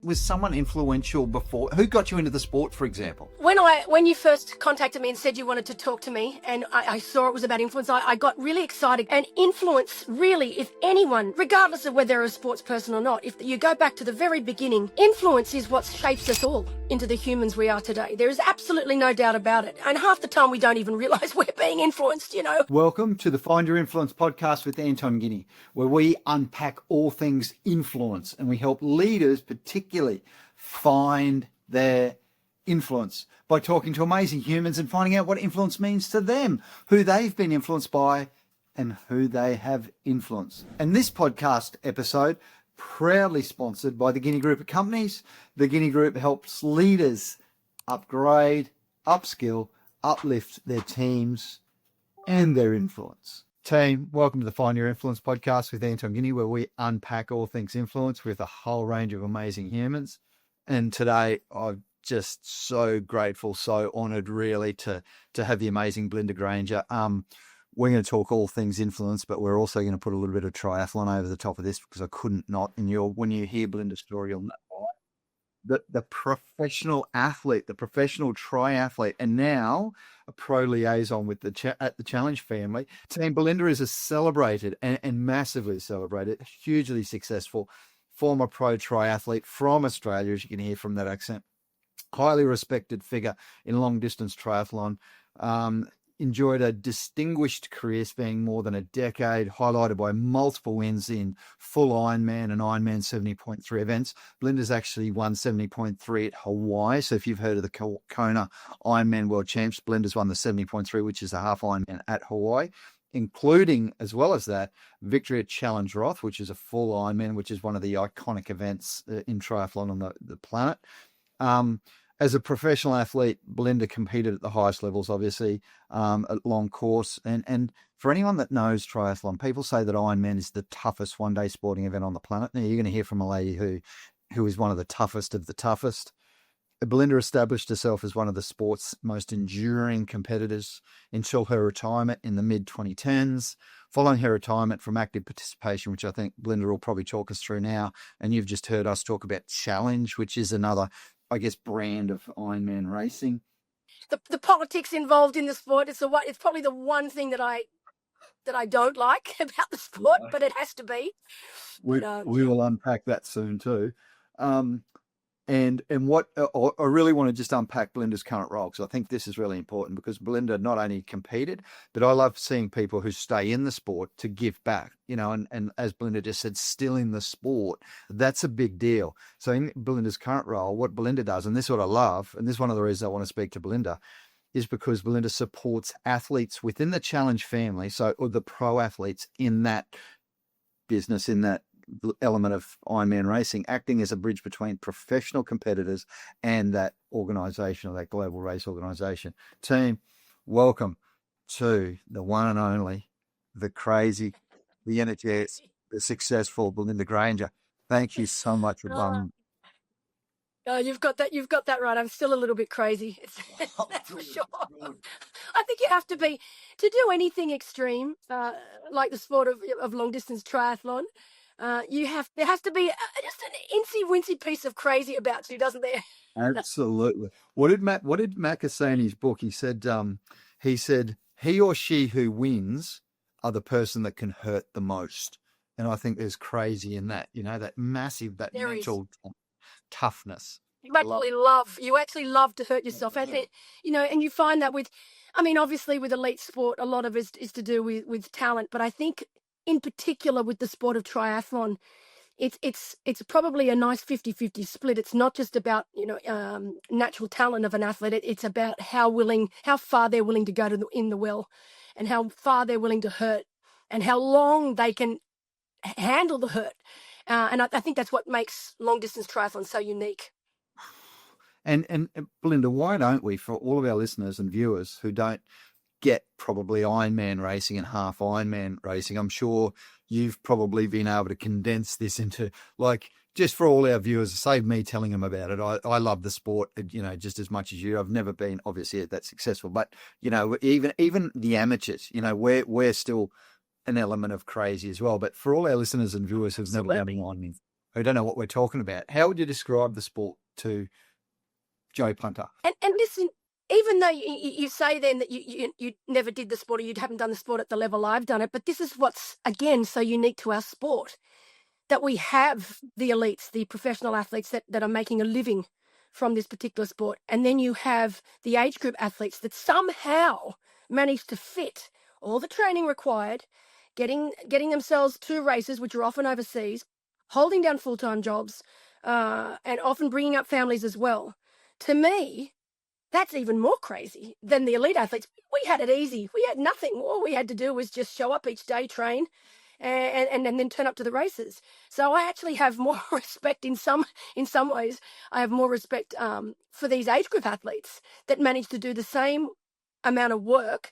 was someone influential before? Who got you into the sport, for example? When you first contacted me and said you wanted to talk to me, and I saw it was about influence, I got really excited. And influence, really, if anyone, regardless of whether they're a sports person or not, if you go back to the very beginning, influence is what shapes us all into the humans we are today. There is absolutely no doubt about it. And half the time we don't even realise we're being influenced, you know. Welcome to the Find Your Influence podcast with Anton Guinea, where we unpack all things influence and we help leaders particularly find their influence by talking to amazing humans and finding out what influence means to them, who they've been influenced by and who they have influenced. And this podcast episode, proudly sponsored by the Guinea Group of Companies. The Guinea Group helps leaders upgrade, upskill, uplift their teams and their influence. Team, welcome to the Find Your Influence podcast with Anton Guinea, where we unpack all things influence with a whole range of amazing humans. And today I'm just so grateful, so honoured really to have the amazing Belinda Granger. We're going to talk all things influence, but we're also going to put a little bit of triathlon over the top of this because I couldn't not. And when you hear Belinda's story, you'll know the professional athlete, the professional triathlete, and now a pro liaison with at the Challenge family. Team Belinda is a celebrated and massively celebrated, hugely successful former pro triathlete from Australia, as you can hear from that accent. Highly respected figure in long distance triathlon. Enjoyed a distinguished career spanning more than a decade, highlighted by multiple wins in full Ironman and Ironman 70.3 events. Belinda's actually won 70.3 at Hawaii. So if you've heard of the Kona Ironman World Champs, Belinda's won the 70.3, which is a half Ironman at Hawaii, including, as well as that, victory at Challenge Roth, which is a full Ironman, which is one of the iconic events in triathlon on the planet. As a professional athlete, Belinda competed at the highest levels, obviously, at long course. And for anyone that knows triathlon, people say that Ironman is the toughest one-day sporting event on the planet. Now, you're going to hear from a lady who is one of the toughest of the toughest. Belinda established herself as one of the sport's most enduring competitors until her retirement in the mid-2010s. Following her retirement from active participation, which I think Belinda will probably talk us through now, and you've just heard us talk about Challenge, which is another, I guess, brand of Ironman racing. The politics involved in the sport, it's probably the one thing that I don't like about the sport, but it has to be. We will unpack that soon too. And what I really want to just unpack Belinda's current role, because I think this is really important, because Belinda not only competed, but I love seeing people who stay in the sport to give back, and as Belinda just said, still in the sport, that's a big deal. So in Belinda's current role, what Belinda does, and this is what I love, and this is one of the reasons I want to speak to Belinda, is because Belinda supports athletes within the Challenge family, or the pro athletes in that business, in that element of Ironman racing, acting as a bridge between professional competitors and that organization, or that global race organization. Team, welcome to the one and only, the crazy, the energetic, the successful Belinda Granger. Thank you so much for coming. You've got that right. I'm still a little bit crazy. That's for sure. I think you have to be, to do anything extreme, like the sport of long distance triathlon. There has to be just an incy-wincy piece of crazy about you, doesn't there? Absolutely. What did Mac say in his book? He said he or she who wins are the person that can hurt the most. And I think there's crazy in that, that massive, that there mental toughness. You actually love to hurt yourself. And you find that obviously with elite sport, a lot of it is to do with talent, but I think in particular with the sport of triathlon, it's probably a nice 50-50 split. It's not just about natural talent of an athlete. It's about how far they're willing to go in the well, and how far they're willing to hurt, and how long they can handle the hurt. And I think that's what makes long distance triathlon so unique. And Belinda, why don't we, for all of our listeners and viewers who don't get probably Ironman racing and half Ironman racing, I'm sure you've probably been able to condense this into, just for all our viewers, save me telling them about it. I love the sport, just as much as you. I've never been obviously that successful, but even the amateurs, we're still an element of crazy as well. But for all our listeners and viewers who've never done Ironman, who don't know what we're talking about, how would you describe the sport to Joe Punter? And listen, even though you say then that you never did the sport, or you haven't done the sport at the level I've done it, but this is what's, again, so unique to our sport, that we have the elites, the professional athletes that are making a living from this particular sport. And then you have the age group athletes that somehow manage to fit all the training required, getting themselves to races, which are often overseas, holding down full-time jobs, and often bringing up families as well. To me, that's even more crazy than the elite athletes. We had it easy. We had nothing. All we had to do was just show up each day, train, and then turn up to the races. So I actually have more respect in some ways. I have more respect for these age group athletes that manage to do the same amount of work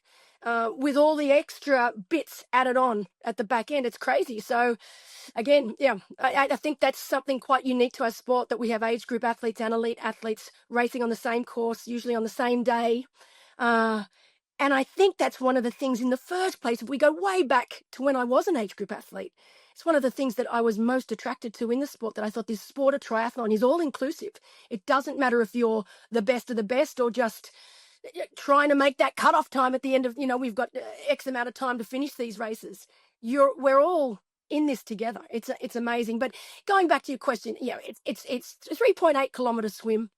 with all the extra bits added on at the back end. It's crazy. So again, yeah, I think that's something quite unique to our sport, that we have age group athletes and elite athletes racing on the same course, usually on the same day. And I think that's one of the things in the first place, if we go way back to when I was an age group athlete, it's one of the things that I was most attracted to in the sport, that I thought this sport of triathlon is all inclusive. It doesn't matter if you're the best of the best or just trying to make that cutoff time at the end of, we've got X amount of time to finish these races. We're all in this together. It's amazing. But going back to your question, it's 3.8 kilometer swim,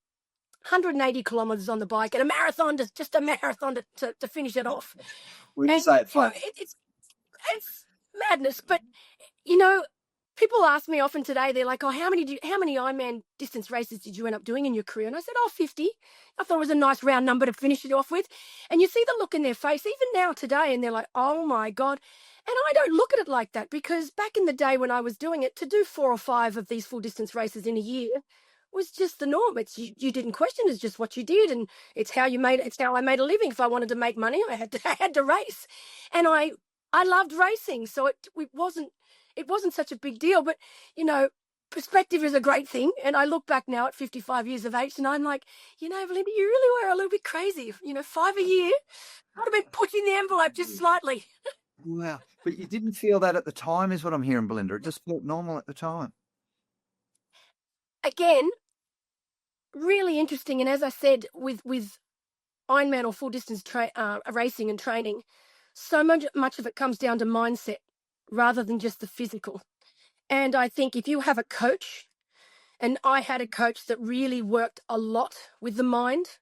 180 kilometers on the bike, and a marathon, just a marathon to finish it off. We say it fun. It's madness. But people ask me often today, they're like, "Oh, how many Ironman-distance races did you end up doing in your career?" And I said, 50. I thought it was a nice round number to finish it off with. And you see the look in their face, even now today, and they're like, "Oh my God." And I don't look at it like that, because back in the day when I was doing it, to do 4 or 5 of these full distance races in a year was just the norm. It's you didn't question, it's just what you did, and it's how I made a living. If I wanted to make money, I had to race. And I loved racing, so it wasn't such a big deal. But perspective is a great thing, and I look back now at 55 years of age, and I'm like, Belinda, you really were a little bit crazy. 5 a year, I'd have been pushing the envelope just slightly. Wow. But you didn't feel that at the time, is what I'm hearing, Belinda. It just felt normal at the time. Again, really interesting. And as I said, with Ironman or full distance racing and training, so much of it comes down to mindset rather than just the physical. And I think if you have a coach, and I had a coach that really worked a lot with the mind,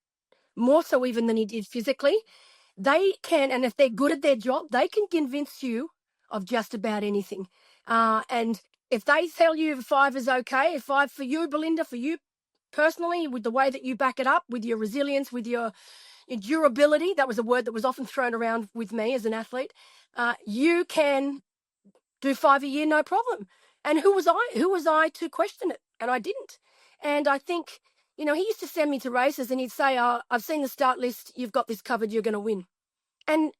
more so even than he did physically, they can, and if they're good at their job, they can convince you of just about anything. And if they tell you 5 is okay, if 5 for you, Belinda, for you personally, with the way that you back it up, with your resilience, with your durability, that was a word that was often thrown around with me as an athlete, you can do 5 a year, no problem. And who was I to question it? And I didn't. And I think, he used to send me to races and he'd say, I've seen the start list, you've got this covered, you're going to win. And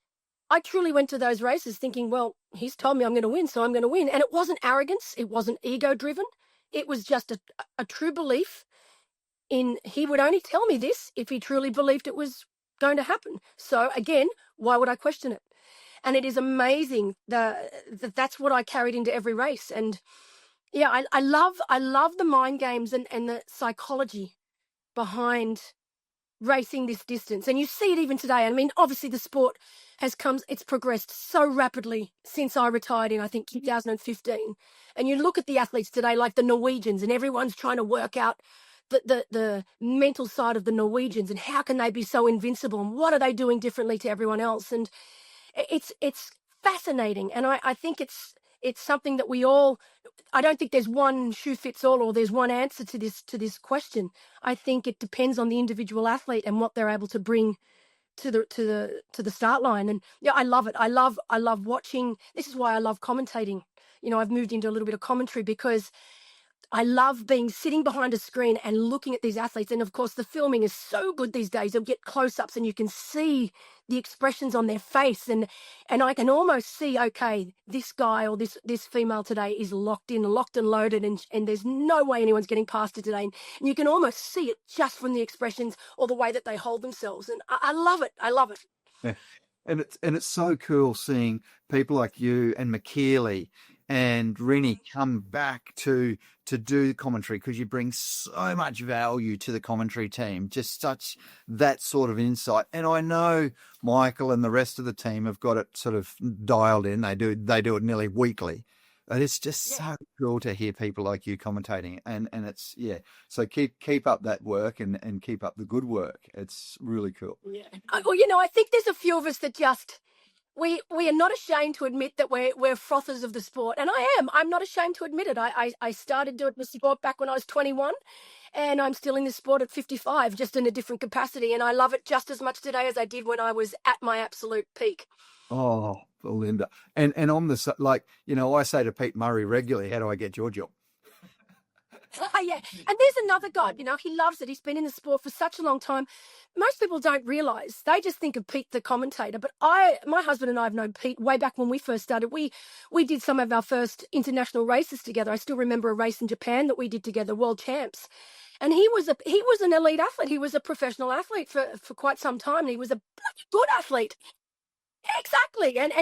I truly went to those races thinking, well, he's told me I'm going to win, so I'm going to win. And it wasn't arrogance. It wasn't ego-driven. It was just a true belief in, he would only tell me this if he truly believed it was going to happen. So again, why would I question it? And it is amazing that's what I carried into every race. And yeah, I love the mind games and the psychology behind racing this distance. And you see it even today. I mean, obviously the sport it's progressed so rapidly since I retired in, I think, 2015. And you look at the athletes today, like the Norwegians, and everyone's trying to work out the mental side of the Norwegians and how can they be so invincible and what are they doing differently to everyone else. And it's fascinating. And I think it's something that we all, I don't think there's one shoe fits all or there's one answer to this question. I think it depends on the individual athlete and what they're able to bring to the start line. And yeah, I love it. I love watching. This is why I love commentating. I've moved into a little bit of commentary because I love sitting behind a screen and looking at these athletes. And of course, the filming is so good these days. You'll get close-ups and you can see the expressions on their face. And I can almost see, okay, this guy or this female today is locked and loaded. And there's no way anyone's getting past it today. And you can almost see it just from the expressions or the way that they hold themselves. And I love it. I love it. Yeah. And it's so cool seeing people like you and McKeely and Rini come back to do commentary, because you bring so much value to the commentary team, just such that sort of insight. And I know Michael and the rest of the team have got it sort of dialed in. They do it nearly weekly. But it's just so cool to hear people like you commentating, and it's So keep up that work and keep up the good work. It's really cool. Yeah. Well, I think there's a few of us that just we are not ashamed to admit that we're frothers of the sport, and I am. I'm not ashamed to admit it. I started doing the sport back when I was 21, and I'm still in the sport at 55, just in a different capacity, and I love it just as much today as I did when I was at my absolute peak. Oh, Belinda. And I'm I say to Pete Murray regularly, how do I get your job? Yeah. And there's another guy, he loves it. He's been in the sport for such a long time. Most people don't realize. They just think of Pete the commentator. But my husband and I have known Pete way back when we first started. We did some of our first international races together. I still remember a race in Japan that we did together, World Champs. And he was an elite athlete. He was a professional athlete for quite some time. And he was a bloody good athlete. Exactly. And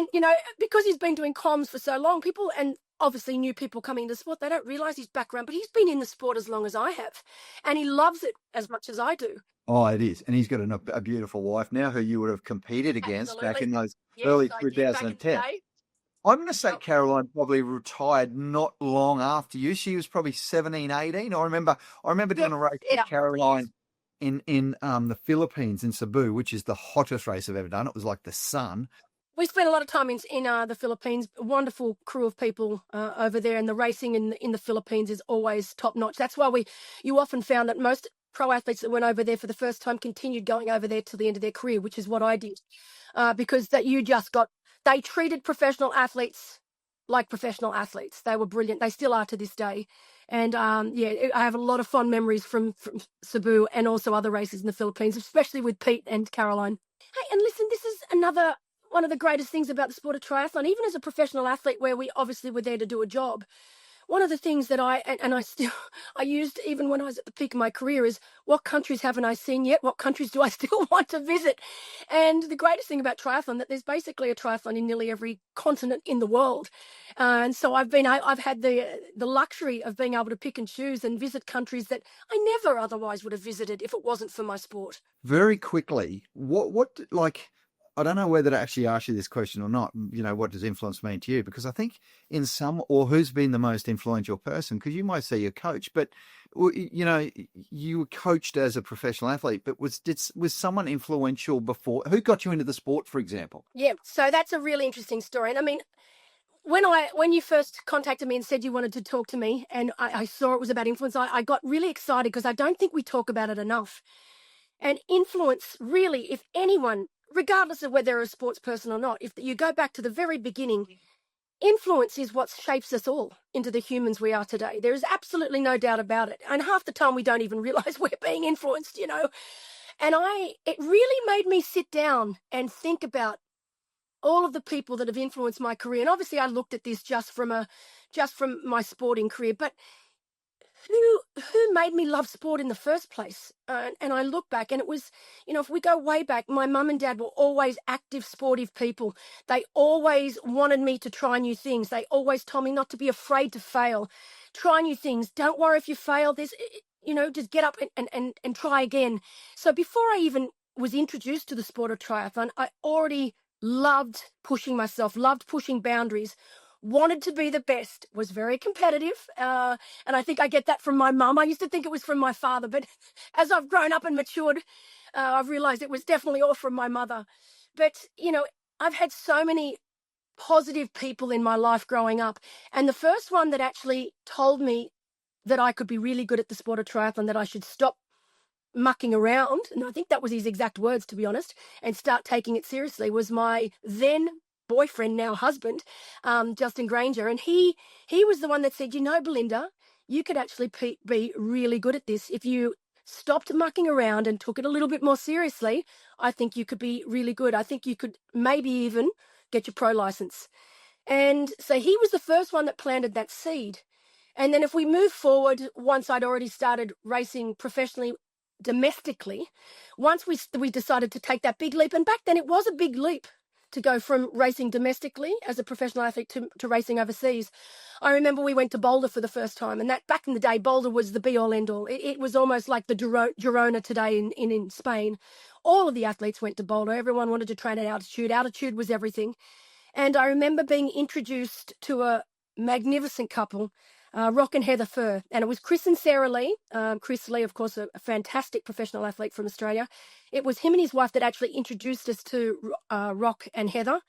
because he's been doing comms for so long, people, and obviously new people coming into sport, they don't realize his background, but he's been in the sport as long as I have, and he loves it as much as I do. Oh, it is. And he's got a beautiful wife now who you would have competed against back in those early I did, 2010. back in the day. I'm going to say Caroline probably retired not long after you. She was probably 17, 18. I remember doing a race with Caroline in the Philippines, in Cebu, which is the hottest race I've ever done. It was like the sun. We spent a lot of time in the Philippines. A wonderful crew of people over there, and the racing in the Philippines is always top notch. That's why you often found that most pro athletes that went over there for the first time continued going over there till the end of their career, which is what I did, because they treated professional athletes like professional athletes. They were brilliant. They still are to this day. And I have a lot of fond memories from Cebu and also other races in the Philippines, especially with Pete and Caroline. Hey, and listen, this is another one of the greatest things about the sport of triathlon, even as a professional athlete, where we obviously were there to do a job. One of the things that I used even when I was at the peak of my career is, what countries haven't I seen yet? What countries do I still want to visit? And the greatest thing about triathlon, that there's basically a triathlon in nearly every continent in the world. And so I've had the luxury of being able to pick and choose and visit countries that I never otherwise would have visited if it wasn't for my sport. Very quickly, I don't know whether to actually ask you this question or not. What does influence mean to you? Because I think who's been the most influential person, because you might say your coach, but you were coached as a professional athlete, but was someone influential before? Who got you into the sport, for example? Yeah, so that's a really interesting story. And I mean, when you first contacted me and said you wanted to talk to me, and I saw it was about influence, I got really excited, because I don't think we talk about it enough. And influence, really, if anyone, regardless of whether they're a sports person or not, if you go back to the very beginning, influence is what shapes us all into the humans we are today. There is absolutely no doubt about it. And half the time we don't even realize we're being influenced, And it really made me sit down and think about all of the people that have influenced my career. And obviously I looked at this just from my sporting career, but who made me love sport in the first place? And I look back, and it was, if we go way back, my mum and dad were always active, sportive people. They always wanted me to try new things. They always told me not to be afraid to fail. Try new things. Don't worry if you fail. Just get up and try again. So before I even was introduced to the sport of triathlon, I already loved pushing myself, loved pushing boundaries, wanted to be the best, was very competitive. And I think I get that from my mum. I used to think it was from my father, but as I've grown up and matured, I've realized it was definitely all from my mother. But, I've had so many positive people in my life growing up. And the first one that actually told me that I could be really good at the sport of triathlon, that I should stop mucking around, and I think that was his exact words, to be honest, and start taking it seriously, was my then boyfriend, now husband, Justin Granger. And he was the one that said, Belinda, you could actually be really good at this if you stopped mucking around and took it a little bit more seriously. I think you could be really good. I think you could maybe even get your pro license. And so he was the first one that planted that seed. And then if we move forward, once I'd already started racing professionally domestically, once we decided to take that big leap, and back then it was a big leap to go from racing domestically as a professional athlete to racing overseas. I remember we went to Boulder for the first time, and that back in the day, Boulder was the be all end all. It was almost like the Girona today in Spain. All of the athletes went to Boulder. Everyone wanted to train at altitude. Altitude was everything. And I remember being introduced to a magnificent couple, Rock and Heather Furr. And it was Chris and Sarah Lee. Chris Lee, of course, a fantastic professional athlete from Australia. It was him and his wife that actually introduced us to Rock and Heather.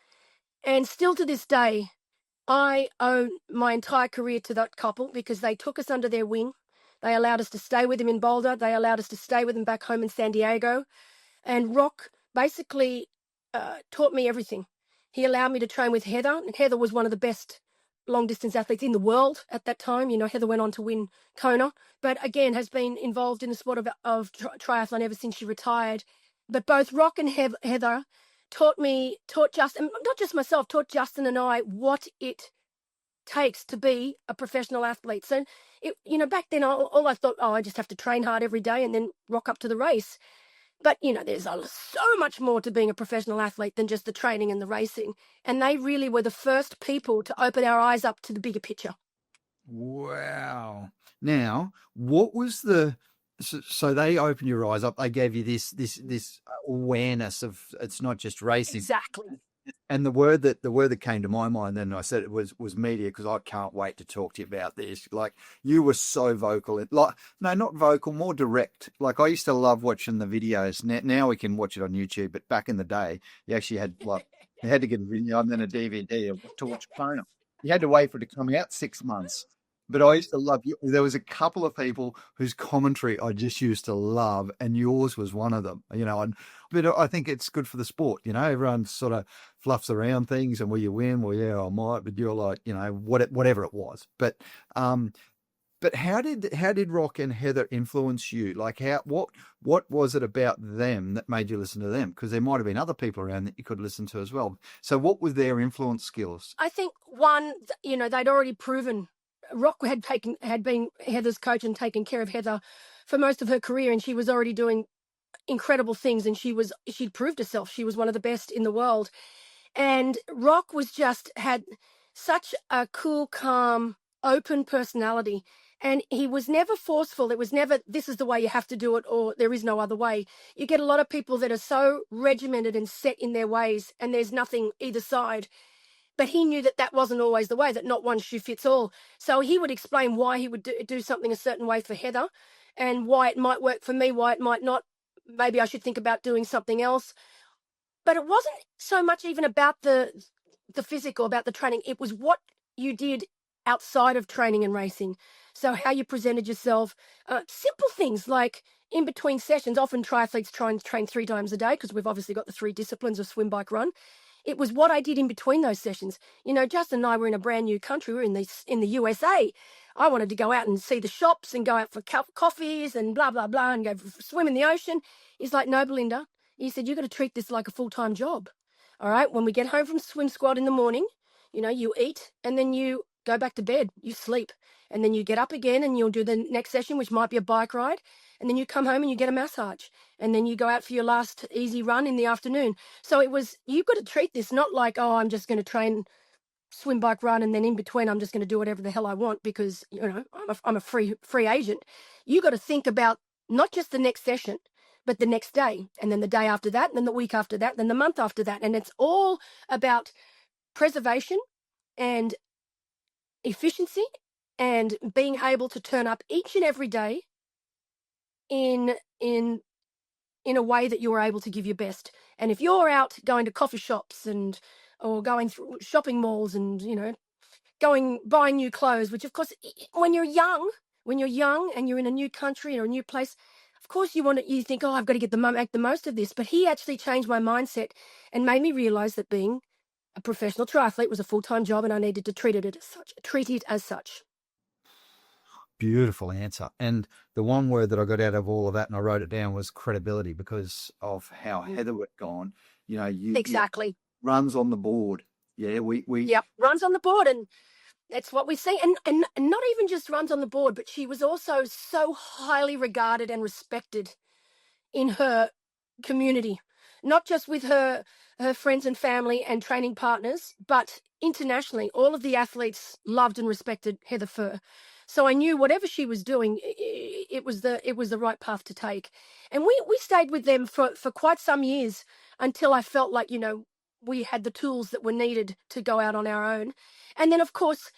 And still to this day, I owe my entire career to that couple because they took us under their wing. They allowed us to stay with them in Boulder. They allowed us to stay with them back home in San Diego. And Rock basically taught me everything. He allowed me to train with Heather. And Heather was one of the best long-distance athletes in the world at that time. You know, Heather went on to win Kona, but again, has been involved in the sport of triathlon ever since she retired. But both Rock and Heather taught Justin, not just myself, taught Justin and I what it takes to be a professional athlete. So, back then, all I thought, I just have to train hard every day and then rock up to the race. But, there's so much more to being a professional athlete than just the training and the racing. And they really were the first people to open our eyes up to the bigger picture. Wow. Now, what was so they opened your eyes up. They gave you this awareness of it's not just racing. Exactly. And the word that came to my mind then I said it was media, because I can't wait to talk to you about this. Like, you were so vocal, not vocal, more direct. Like, I used to love watching the videos. Now we can watch it on YouTube, but back in the day, you actually had you had to get a video and then a DVD to watch Kona. You had to wait for it to come out 6 months. But I used to love you. There was a couple of people whose commentary I just used to love, and yours was one of them. But I think it's good for the sport. Everyone sort of fluffs around things, and will you win? Well, yeah, I might. But you're like, whatever it was. But how did Rock and Heather influence you? Like, what was it about them that made you listen to them? Because there might have been other people around that you could listen to as well. So what was their influence skills? I think one, they'd already proven. Rock had been Heather's coach and taken care of Heather for most of her career, and she was already doing incredible things, and she'd proved herself. She was one of the best in the world. And Rock had such a cool, calm, open personality, and he was never forceful. It was never, this is the way you have to do it, or there is no other way. You get a lot of people that are so regimented and set in their ways, and there's nothing either side. But he knew that wasn't always the way, that not one shoe fits all. So he would explain why he would do something a certain way for Heather, and why it might work for me, why it might not. Maybe I should think about doing something else. But it wasn't so much even about the physical, about the training. It was what you did outside of training and racing. So how you presented yourself, simple things like in between sessions. Often triathletes try and train 3 times a day because we've obviously got the 3 disciplines of swim, bike, run. It was what I did in between those sessions. Justin and I were in a brand new country. We were in the USA. I wanted to go out and see the shops and go out for coffees and blah, blah, blah, and go swim in the ocean. He's like, no, Belinda. He said, you've got to treat this like a full-time job. All right? When we get home from swim squad in the morning, you eat and then you go back to bed. You sleep. And then you get up again and you'll do the next session, which might be a bike ride. And then you come home and you get a massage. And then you go out for your last easy run in the afternoon. So you've got to treat this not like, I'm just going to train, swim, bike, run, and then in between I'm just going to do whatever the hell I want because, I'm a free agent. You got to think about not just the next session, but the next day, and then the day after that, and then the week after that, then the month after that. And it's all about preservation and efficiency and being able to turn up each and every day in a way that you're able to give your best. And if you're out going to coffee shops or going through shopping malls and, buying new clothes, which of course, when you're young and you're in a new country or a new place, of course you think, I've got to make the most of this. But he actually changed my mindset and made me realize that being a professional triathlete was a full-time job and I needed to treat it as such. Beautiful answer. And the one word that I got out of all of that, and I wrote it down, was credibility, because of how Heather had gone. Exactly. Runs on the board. Yeah, we Yep, runs on the board, and that's what we see. And not even just runs on the board, but she was also so highly regarded and respected in her community, not just with her her friends and family and training partners, but internationally, all of the athletes loved and respected Heather Furr. So I knew whatever she was doing, it was the right path to take. And we stayed with them for quite some years until I felt like, we had the tools that were needed to go out on our own. And then, of course,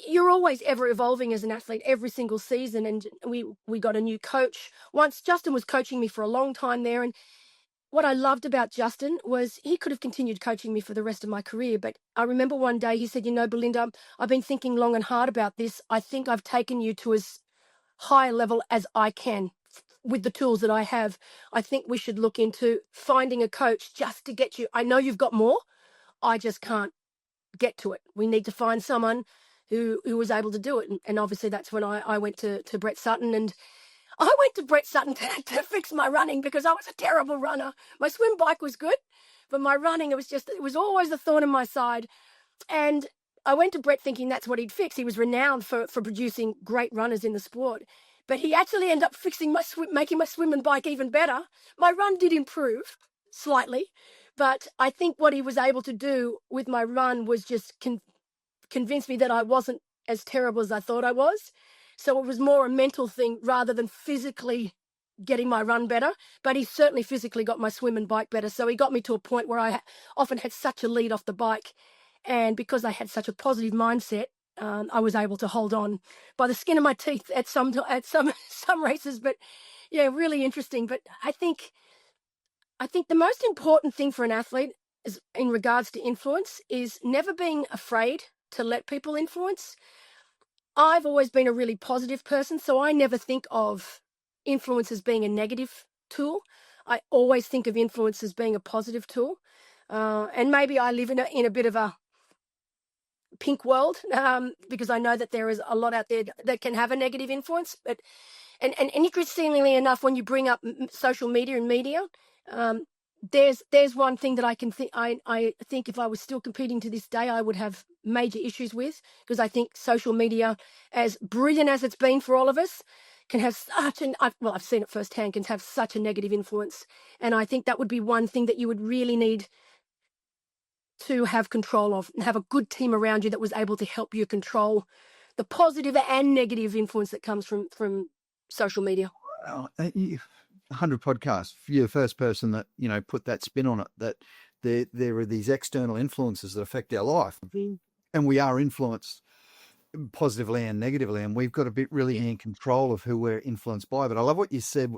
you're always ever evolving as an athlete every single season. And we got a new coach. Once Justin was coaching me for a long time there. And what I loved about Justin was he could have continued coaching me for the rest of my career. But I remember one day he said, Belinda, I've been thinking long and hard about this. I think I've taken you to as high a level as I can with the tools that I have. I think we should look into finding a coach just to get you. I know you've got more. I just can't get to it. We need to find someone who was able to do it. And obviously that's when I went to Brett Sutton, and I went to Brett Sutton to fix my running because I was a terrible runner. My swim bike was good, but my running, it was always the thorn in my side. And I went to Brett thinking that's what he'd fix. He was renowned for producing great runners in the sport. But he actually ended up fixing making my swim and bike even better. My run did improve slightly, but I think what he was able to do with my run was just convince me that I wasn't as terrible as I thought I was. So it was more a mental thing rather than physically getting my run better. But he certainly physically got my swim and bike better. So he got me to a point where I often had such a lead off the bike. And because I had such a positive mindset, I was able to hold on by the skin of my teeth at some races. But yeah, really interesting. But I think the most important thing for an athlete is, in regards to influence, is never being afraid to let people influence. I've always been a really positive person, so I never think of influence as being a negative tool. I always think of influence as being a positive tool. And maybe I live in a bit of a pink world, because I know that there is a lot out there that can have a negative influence. But and interestingly enough, when you bring up social media and media, there's one thing that I can think. I think if I was still competing to this day, I would have major issues with, because I think social media, as brilliant as it's been for all of us, can have I've seen it firsthand, can have such a negative influence. And I think that would be one thing that you would really need to have control of, and have a good team around you that was able to help you control the positive and negative influence that comes from social media. 100 podcasts. You're the first person that, put that spin on it, that there are these external influences that affect our life. Mm-hmm. And we are influenced positively and negatively, and we've got to be really in control of who we're influenced by. But I love what you said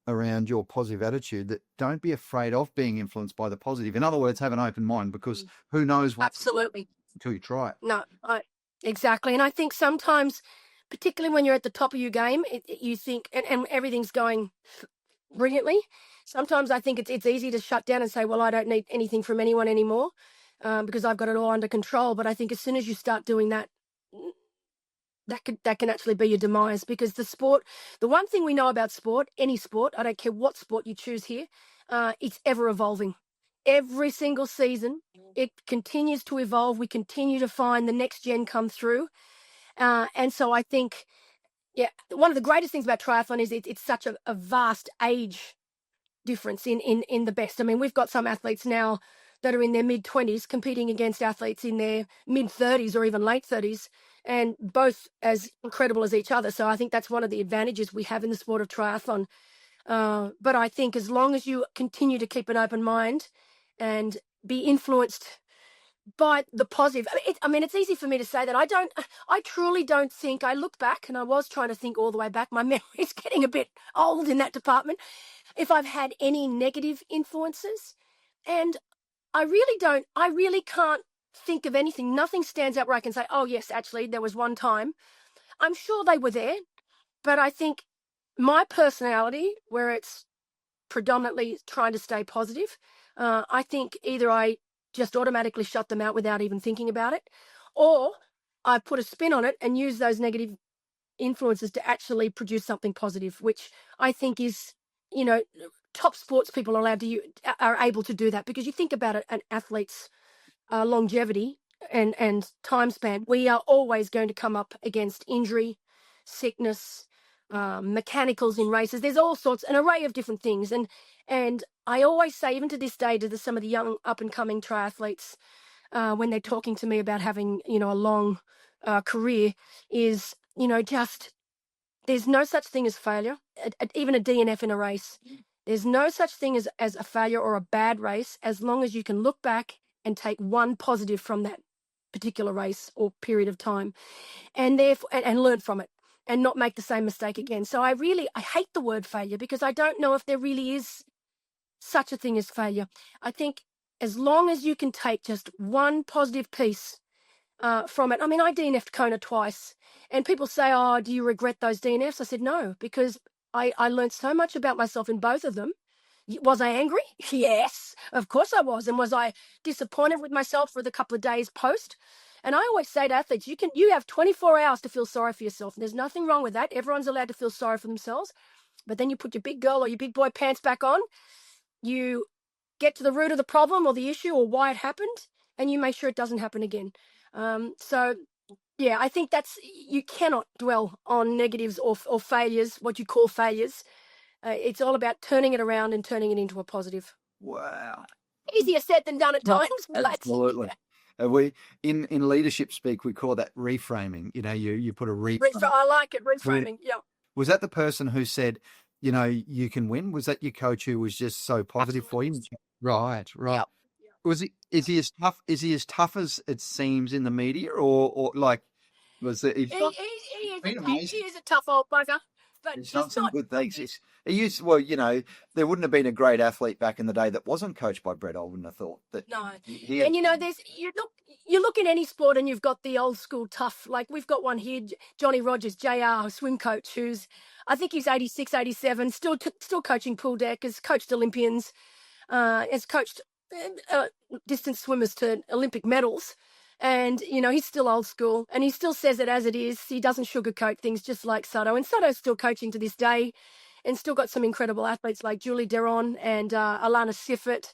around your positive attitude, that don't be afraid of being influenced by the positive. In other words, have an open mind, because who knows what. Absolutely. Until you try it. No, exactly. And I think sometimes, particularly when you're at the top of your game, you think, and everything's going brilliantly, sometimes I think it's easy to shut down and say, well, I don't need anything from anyone anymore, because I've got it all under control. But I think as soon as you start doing that, that can actually be your demise, because the one thing we know about sport, any sport, I don't care what sport you choose here, it's ever evolving. Every single season, it continues to evolve. We continue to find the next gen come through. And so I think, one of the greatest things about triathlon is it's such a vast age difference in the best. I mean, we've got some athletes now that are in their mid-20s competing against athletes in their mid-30s or even late 30s, and both as incredible as each other. So I think that's one of the advantages we have in the sport of triathlon. But I think as long as you continue to keep an open mind and be influenced by the positive. It's easy for me to say that. I truly don't think, I look back, and I was trying to think all the way back. My memory's getting a bit old in that department, if I've had any negative influences. And I really can't think of anything. Nothing stands out where I can say, oh yes, actually there was one time. I'm sure they were there, but I think my personality, where it's predominantly trying to stay positive, I think either I just automatically shut them out without even thinking about it, or I put a spin on it and use those negative influences to actually produce something positive, which I think is, top sports people are able to do that. Because you think about an athlete's longevity and time span, we are always going to come up against injury, sickness, mechanicals in races. There's all sorts, an array of different things. And I always say, even to this day, to some of the young up-and-coming triathletes, when they're talking to me about having, a long career, is, just there's no such thing as failure, even a DNF in a race. There's no such thing as a failure or a bad race, as long as you can look back and take one positive from that particular race or period of time, and therefore and learn from it and not make the same mistake again. So I hate the word failure, because I don't know if there really is such a thing as failure. I think as long as you can take just one positive piece from it. I mean, I DNF'd Kona twice, and people say, "Oh, do you regret those DNFs?" I said, no, because I learned so much about myself in both of them. Was I angry? Yes, of course I was. And was I disappointed with myself for the couple of days post? And I always say to athletes, you have 24 hours to feel sorry for yourself. And there's nothing wrong with that. Everyone's allowed to feel sorry for themselves. But then you put your big girl or your big boy pants back on, you get to the root of the problem or the issue or why it happened, and you make sure it doesn't happen again. So yeah, I think you cannot dwell on negatives or failures, what you call failures. It's all about turning it around and turning it into a positive. Wow. Easier said than done at times. Absolutely. We in leadership speak, we call that reframing. You put a reframe. I like it, reframing. Yeah. Was that the person who said, you can win? Was that your coach who was just so positive for you? Right. Yep. Is he as tough as it seems in the media, or like was it? He is a tough old bugger. But he's done some good things. He used, there wouldn't have been a great athlete back in the day that wasn't coached by Brett. I wouldn't have thought that. No, and you look in any sport, and you've got the old school tough. Like we've got one here, Johnny Rogers, JR, swim coach, who's I think he's 86, 87, still coaching pool deck, has coached Olympians, has coached distance swimmers to Olympic medals. And, he's still old school, and he still says it as it is. He doesn't sugarcoat things, just like Sutto. And Sutto's still coaching to this day, and still got some incredible athletes like Julie Deron and Alana Siffert,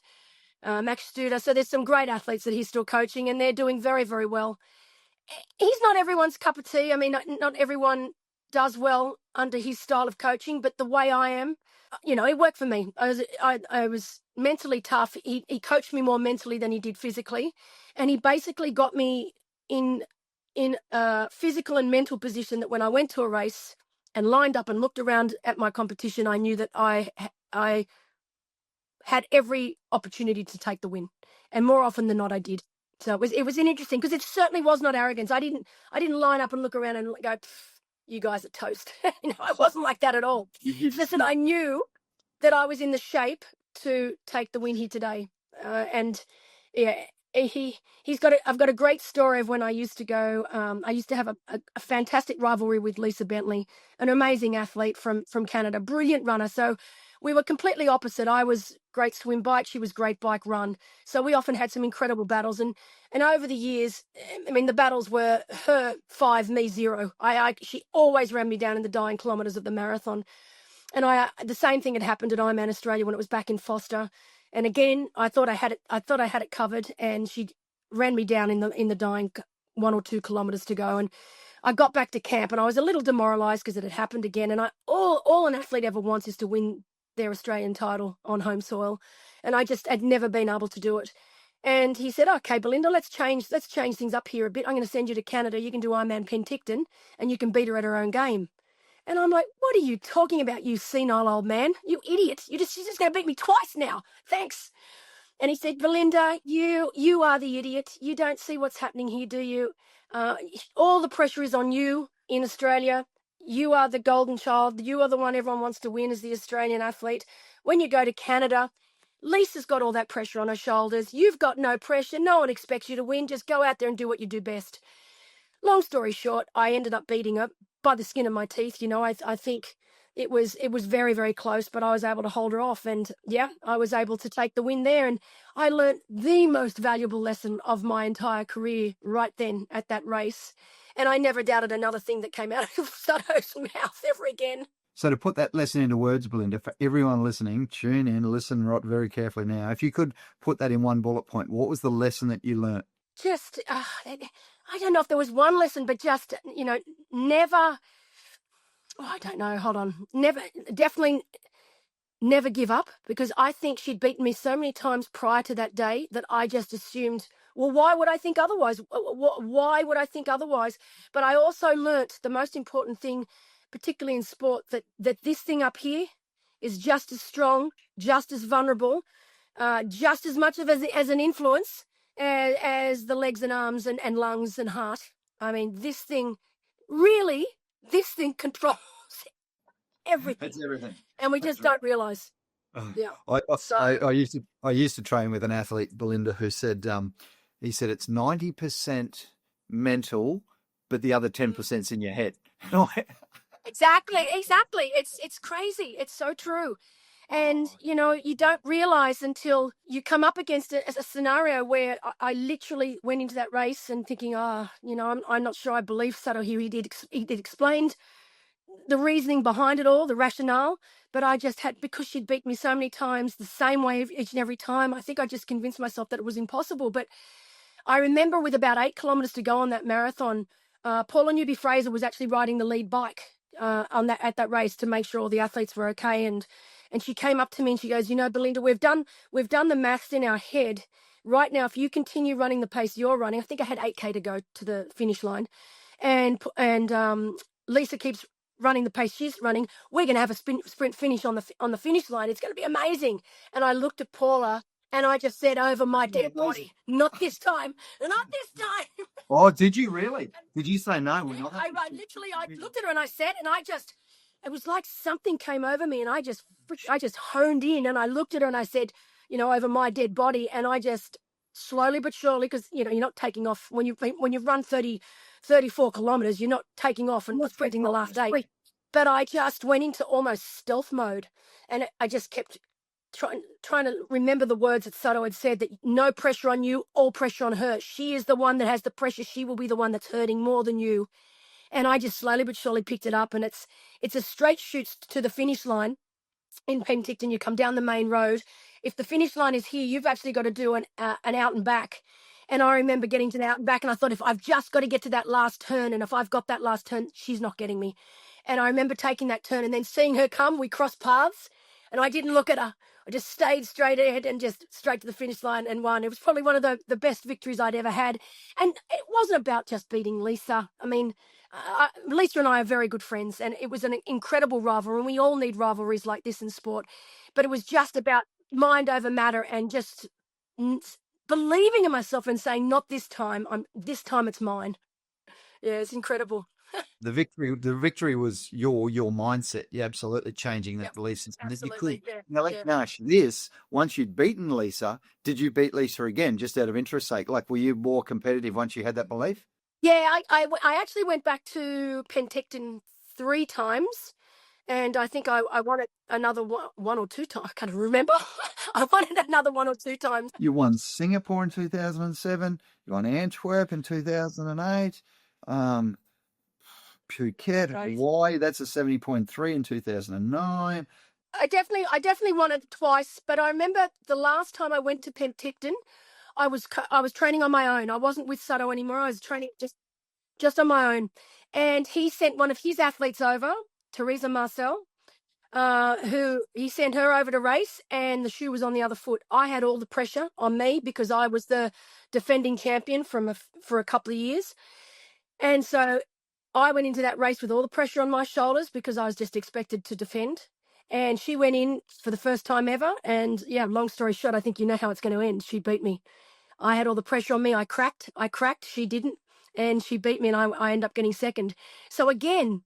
Max Studer. So there's some great athletes that he's still coaching, and they're doing very, very well. He's not everyone's cup of tea. I mean, not everyone does well under his style of coaching, but the way I am, it worked for me. I was mentally tough. He coached me more mentally than he did physically, and he basically got me in a physical and mental position that when I went to a race and lined up and looked around at my competition, I knew that I had every opportunity to take the win, and more often than not, I did. So it was interesting, because it certainly was not arrogance. I didn't line up and look around and go, "You guys are toast." I wasn't like that at all. Listen, I knew that I was in the shape to take the win here today, and yeah, I've got a great story of when I used to go. I used to have a fantastic rivalry with Lisa Bentley, an amazing athlete from Canada, brilliant runner. So we were completely opposite. I was great swim bike, she was great bike run. So we often had some incredible battles, and over the years, I mean, the battles were her 5, me 0. She always ran me down in the dying kilometres of the marathon. And the same thing had happened at Ironman Australia when it was back in Foster. And again, I thought I had it covered, and she ran me down in the dying 1 or 2 kilometres to go. And I got back to camp, and I was a little demoralised because it had happened again. And all an athlete ever wants is to win their Australian title on home soil, and I just had never been able to do it. And he said, "Okay, Belinda, let's change things up here a bit. I'm going to send you to Canada. You can do Ironman Penticton, and you can beat her at her own game." And I'm like, "What are you talking about, you senile old man? You idiot! She's just going to beat me twice now. Thanks." And he said, "Belinda, you are the idiot. You don't see what's happening here, do you? All the pressure is on you in Australia. You are the golden child. You are the one everyone wants to win as the Australian athlete. When you go to Canada, Lisa's got all that pressure on her shoulders. You've got no pressure. No one expects you to win. Just go out there and do what you do best." Long story short, I ended up beating her by the skin of my teeth. I think it was very, very close, but I was able to hold her off. And yeah, I was able to take the win there. And I learned the most valuable lesson of my entire career right then at that race. And I never doubted another thing that came out of Sutto's mouth ever again. So to put that lesson into words, Belinda, for everyone listening, tune in, listen right very carefully now. If you could put that in one bullet point, what was the lesson that you learnt? Just, I don't know if there was one lesson, but just, never I don't know. Hold on. Definitely never give up, because I think she'd beaten me so many times prior to that day that I just assumed, well, why would I think otherwise? Why would I think otherwise? But I also learnt the most important thing, particularly in sport, that this thing up here is just as strong, just as vulnerable, just as much of as an influence as the legs and arms and lungs and heart. I mean, this thing controls everything. That's everything. And we just don't realize. Yeah. So I used to train with an athlete, Belinda, who said he said it's 90% mental, but the other 10%'s in your head. exactly. It's crazy. It's so true. And you don't realize until you come up against a scenario where I literally went into that race and thinking, I'm not sure I believe Sato here. He did explained the reasoning behind it all, the rationale, but I just had, because she'd beat me so many times the same way each and every time, I think I just convinced myself that it was impossible. But I remember with about 8 kilometers to go on that marathon, Paula Newby-Fraser was actually riding the lead bike at that race to make sure all the athletes were okay. And she came up to me and she goes, Belinda, we've done the maths in our head. Right now, if you continue running the pace you're running, I think I had 8K to go to the finish line, and Lisa keeps running the pace she's running, we're going to have a sprint finish on the finish line. It's going to be amazing. And I looked at Paula and I just said, over my dead body, not this time, not this time. Oh, did you really? Did you say no? We're not. I looked at her and I said, and it was like something came over me, and I just honed in, and I looked at her and I said, over my dead body. And I just slowly but surely, because you're not taking off when you run 34 kilometers, you're not taking off and sprinting the last 8. But I just went into almost stealth mode, and I just kept trying to remember the words that Sato had said, that no pressure on you, all pressure on her. She is the one that has the pressure. She will be the one that's hurting more than you. And I just slowly but surely picked it up, and it's a straight shoot to the finish line in Penticton. You come down the main road. If the finish line is here, you've actually got to do an out and back. And I remember getting to the out and back, and I thought, if I've just got to get to that last turn, and if I've got that last turn, she's not getting me. And I remember taking that turn and then seeing her come. We crossed paths, and I didn't look at her. I just stayed straight ahead and just straight to the finish line and won. It was probably one of the best victories I'd ever had. And it wasn't about just beating Lisa. I mean, Lisa and I are very good friends, and it was an incredible rivalry, and we all need rivalries like this in sport. But it was just about mind over matter, and just believing in myself and saying, not this time. This time it's mine. Yeah, it's incredible. The victory was your mindset. You're absolutely changing that belief system. Absolutely. Now, let me ask you this. Once you'd beaten Lisa, did you beat Lisa again, just out of interest sake? Like, were you more competitive once you had that belief? Yeah, I actually went back to Penticton 3 times, and I think I won it another one or two times. I can't remember. I won it another 1 or 2 times. You won Singapore in 2007. You won Antwerp in 2008. Phuket, Hawaii, that's a 70.3 in 2009. I definitely won it twice, but I remember the last time I went to Penticton, I was training on my own. I wasn't with Sato anymore. I was training just on my own, and he sent one of his athletes over, Teresa Marcel, who he sent her over to race, and the shoe was on the other foot. I had all the pressure on me because I was the defending champion for a couple of years, and so I went into that race with all the pressure on my shoulders because I was just expected to defend. And she went in for the first time ever. And yeah, long story short, I think you know how it's going to end. She beat me. I had all the pressure on me. I cracked. She didn't. And she beat me, and I ended up getting second. So again,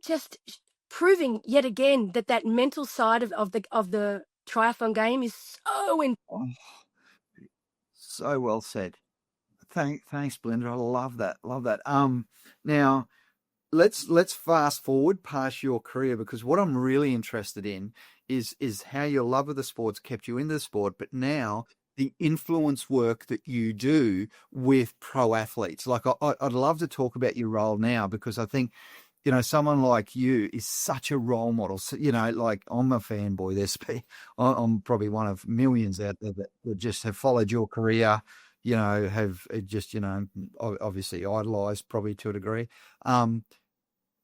just proving yet again that mental side of the triathlon game is so important. So well said. Thanks, Belinda. I love that. Now let's fast forward past your career, because what I'm really interested in is how your love of the sports kept you in the sport, but now the influence work that you do with pro athletes. Like I'd love to talk about your role now, because I think, someone like you is such a role model. So, like, I'm a fanboy. I'm probably one of millions out there that just have followed your career, have just, obviously idolized probably to a degree.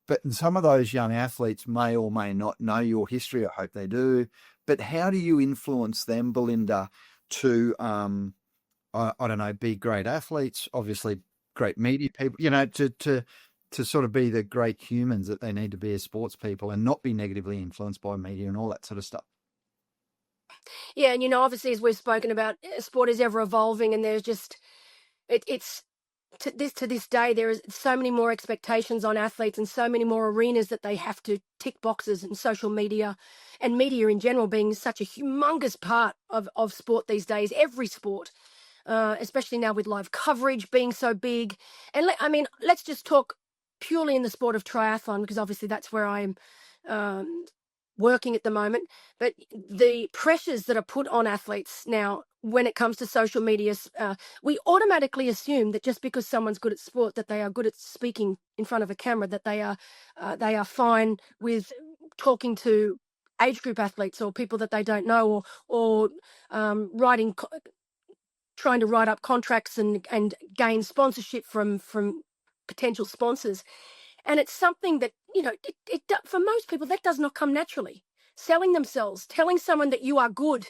But But some of those young athletes may or may not know your history. I hope they do. But how do you influence them, Belinda, to, I don't know, be great athletes, obviously great media people, to sort of be the great humans that they need to be as sports people and not be negatively influenced by media and all that sort of stuff? Yeah, and obviously, as we've spoken about, sport is ever evolving, and there's just it's to this day there is so many more expectations on athletes and so many more arenas that they have to tick boxes, and social media and media in general being such a humongous part of sport these days, every sport, especially now with live coverage being so big. And let's just talk purely in the sport of triathlon, because obviously that's where I'm um, working at the moment. But the pressures that are put on athletes now when it comes to social media, we automatically assume that just because someone's good at sport, that they are good at speaking in front of a camera, that they are fine with talking to age group athletes or people that they don't know, or writing trying to write up contracts and gain sponsorship from potential sponsors. And it's something that, for most people, that does not come naturally. Selling themselves, telling someone that you are good,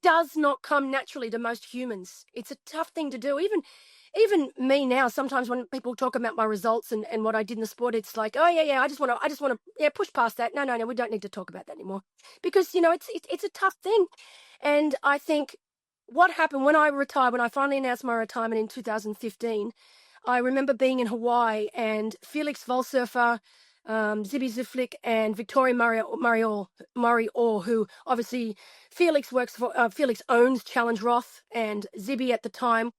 does not come naturally to most humans. It's a tough thing to do. Even me now, sometimes when people talk about my results and what I did in the sport, it's like, oh yeah, I just want to push past that. No, we don't need to talk about that anymore, because it's a tough thing. And I think what happened when I retired, when I finally announced my retirement in 2015, I remember being in Hawaii, and Felix Volsurfer, Zibi Zuflik, and Victoria Murray Orr, who obviously Felix owns Challenge Roth, and Zibi at the time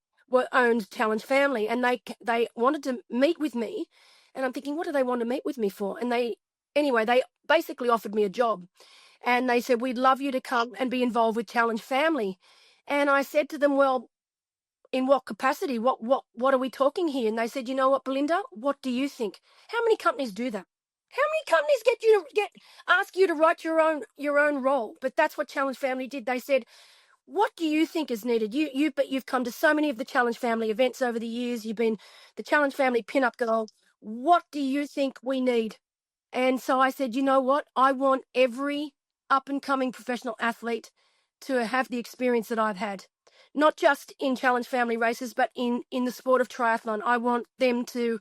owned Challenge Family, and they wanted to meet with me, and I'm thinking, what do they want to meet with me for? And they basically offered me a job, and they said, we'd love you to come and be involved with Challenge Family. And I said to them, well, in what capacity? What are we talking here? And they said, you know what, Belinda, what do you think? How many companies do that? How many companies ask you to write your own role? But that's what Challenge Family did. They said, what do you think is needed? But you've come to so many of the Challenge Family events over the years. You've been the Challenge Family pin-up girl. What do you think we need? And so I said, you know what? I want every up-and-coming professional athlete to have the experience that I've had. Not just in Challenge Family races, but in the sport of triathlon. I want them to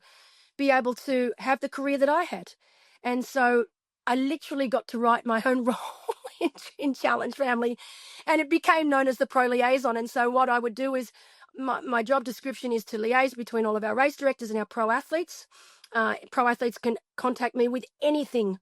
be able to have the career that I had. And so I literally got to write my own role in Challenge Family, and it became known as the Pro Liaison. And so what I would do is, my job description is to liaise between all of our race directors and our pro athletes. Pro athletes can contact me with anything,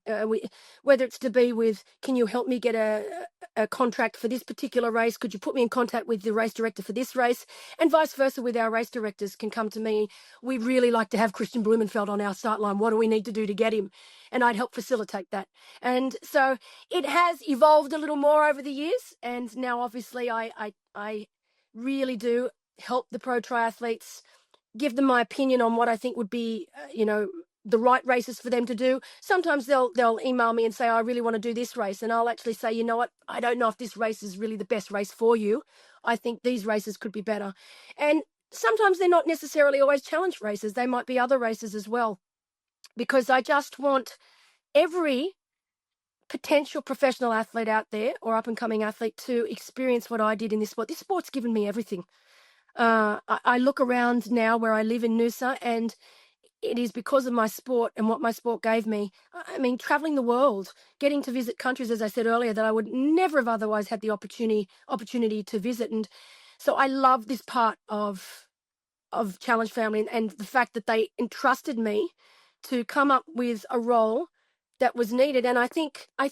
whether it's to be with, can you help me get a contract for this particular race? Could you put me in contact with the race director for this race? And vice versa with our race directors can come to me. We'd really like to have Christian Blumenfeld on our start line. What do we need to do to get him? And I'd help facilitate that. And so it has evolved a little more over the years. And now obviously I really do help the pro triathletes, give them my opinion on what I think would be, the right races for them to do. Sometimes they'll email me and say, I really want to do this race. And I'll actually say, you know what, I don't know if this race is really the best race for you. I think these races could be better. And sometimes they're not necessarily always challenge races. They might be other races as well, because I just want every potential professional athlete out there, or up-and-coming athlete, to experience what I did in this sport. This sport's given me everything. I look around now where I live in Noosa, and it is because of my sport and what my sport gave me. I mean, traveling the world, getting to visit countries, as I said earlier, that I would never have otherwise had the opportunity to visit. And so I love this part of Challenge Family, and the fact that they entrusted me to come up with a role that was needed. And I think I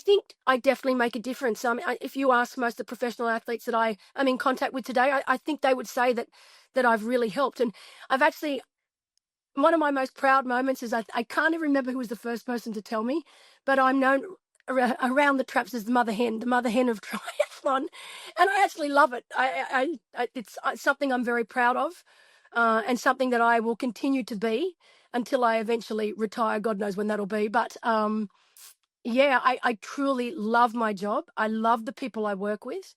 definitely make a difference. I mean, if you ask most of the professional athletes that I'm in contact with today, I think they would say that I've really helped. And I've actually, one of my most proud moments is, I can't even remember who was the first person to tell me, but I'm known around the traps as the mother hen of triathlon, and I actually love it. It's something I'm very proud of, and something that I will continue to be until I eventually retire. God knows when that'll be. But yeah, I truly love my job. I love the people I work with,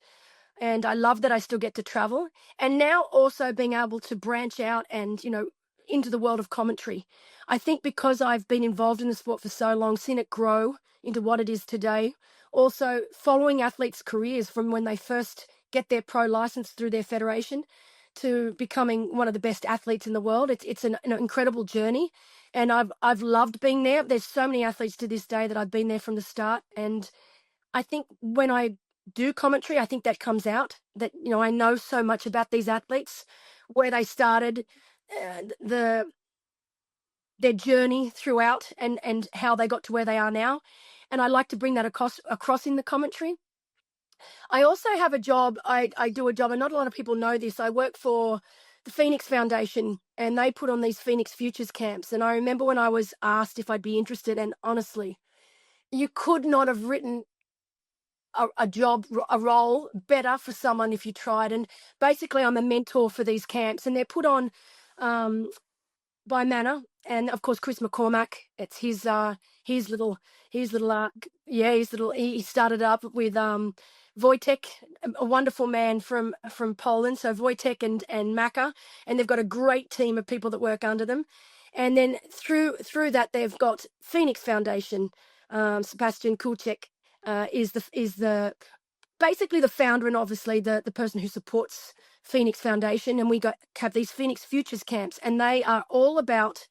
and I love that I still get to travel. And now also being able to branch out and, into the world of commentary. I think because I've been involved in the sport for so long, seen it grow into what it is today, also following athletes' careers from when they first get their pro license through their federation to becoming one of the best athletes in the world. It's an incredible journey, and I've loved being there. There's so many athletes to this day that I've been there from the start, and I think when I do commentary, I think that comes out that, you know, I know so much about these athletes, where they started, their journey throughout, and how they got to where they are now. And I like to bring that across in the commentary. I also have a job. I do a job, and not a lot of people know this. I work for the Phoenix Foundation, and they put on these Phoenix Futures camps. And I remember when I was asked if I'd be interested, and honestly, you could not have written a job, a role better for someone if you tried. And basically, I'm a mentor for these camps, and they're put on by Manor, and of course Chris McCormack. It's his little he started up with Wojtek, a wonderful man from Poland. So Wojtek and Maka, and they've got a great team of people that work under them. And then through that, they've got Phoenix Foundation. Sebastian Kulchek is the basically the founder, and obviously the person who supports Phoenix Foundation. And we have these Phoenix Futures camps, and they are all about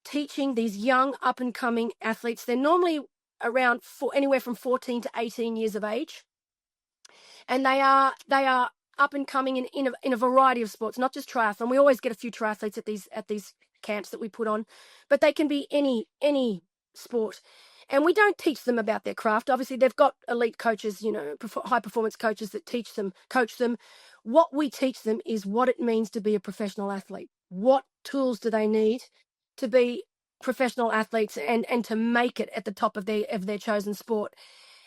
teaching these young up and coming athletes. They're normally around anywhere from 14 to 18 years of age, and they are up and coming in a variety of sports, not just triathlon. We always get a few triathletes at these camps that we put on, but they can be any sport. And we don't teach them about their craft. Obviously, they've got elite coaches, you know, high performance coaches that coach them. What we teach them is what it means to be a professional athlete. What tools do they need to be professional athletes and to make it at the top of their chosen sport?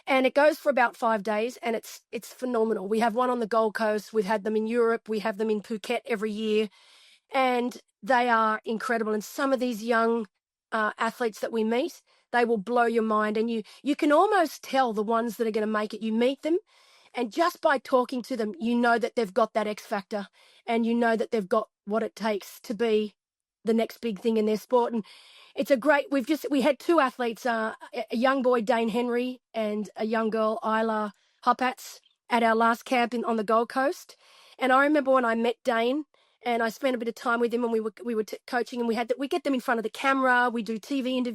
And it goes for about 5 days, and it's phenomenal. We have one on the Gold Coast. We've had them in Europe. We have them in Phuket every year, and they are incredible. And some of these young athletes that we meet, they will blow your mind, and you can almost tell the ones that are going to make it. You meet them, and just by talking to them, you know that they've got that X factor, and you know that they've got what it takes to be the next big thing in their sport. And it's a great. We had 2 athletes, a young boy Dane Henry and a young girl Isla Hopatz, at our last camp on the Gold Coast. And I remember when I met Dane, and I spent a bit of time with him, and we were coaching, and we get them in front of the camera. We do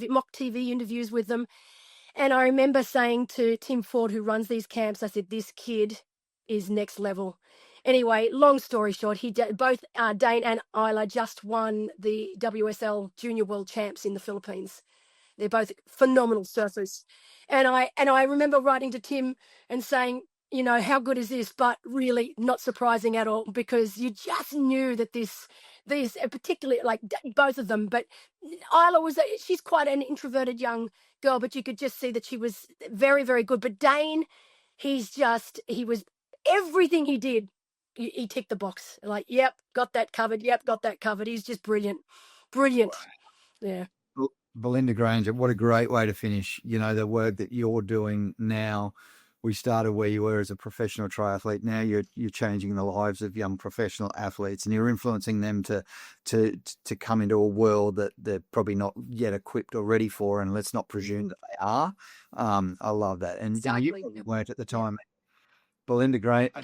mock TV interviews with them. And I remember saying to Tim Ford, who runs these camps, I said, this kid is next level. Anyway, long story short, both Dane and Isla just won the WSL Junior World Champs in the Philippines. They're both phenomenal surfers. And I remember writing to Tim and saying, you know, how good is this? But really not surprising at all, because you just knew that these, particularly like both of them, but Isla she's quite an introverted young girl, but you could just see that she was very, very good. But Dane, he was, everything he did, he ticked the box. Like, yep, got that covered. Yep, got that covered. He's just brilliant. Yeah. Belinda Granger, what a great way to finish. You know, the work that you're doing now. We started where you were as a professional triathlete. Now you're changing the lives of young professional athletes, and you're influencing them to come into a world that they're probably not yet equipped or ready for. And let's not presume that they are. I love that. And Exactly. you probably weren't at the time. Belinda Granger, a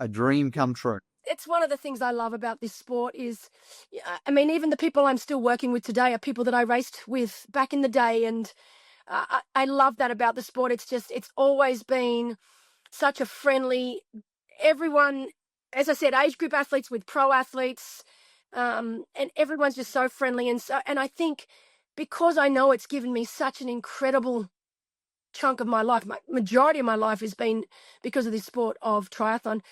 dream come true. It's one of the things I love about this sport is, I mean, even the people I'm still working with today are people that I raced with back in the day. And I love that about the sport. It's always been such a friendly, everyone, as I said, age group athletes with pro athletes, and everyone's just so friendly. And I think because I know it's given me such an incredible chunk of my life, my majority of my life has been because of this sport of triathlon.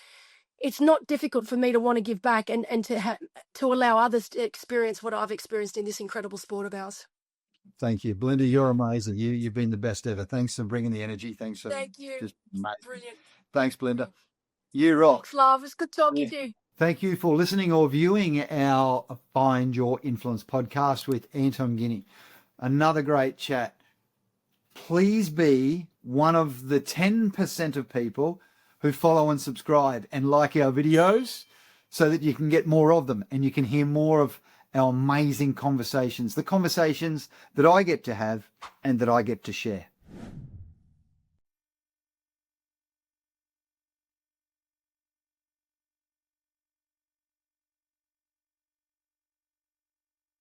It's not difficult for me to want to give back and to allow others to experience what I've experienced in this incredible sport of ours. Thank you, Belinda. You're amazing. You've been the best ever. Thanks for bringing the energy. Thanks for Thank you. Just amazing. Brilliant. Thanks, Belinda. You rock. Thanks, love. It's good talking to you. Thank you for listening or viewing our Find Your Influence podcast with Anton Guinea. Another great chat. Please be one of the 10% of people who follow and subscribe and like our videos so that you can get more of them and you can hear more of our amazing conversations, the conversations that I get to have and that I get to share.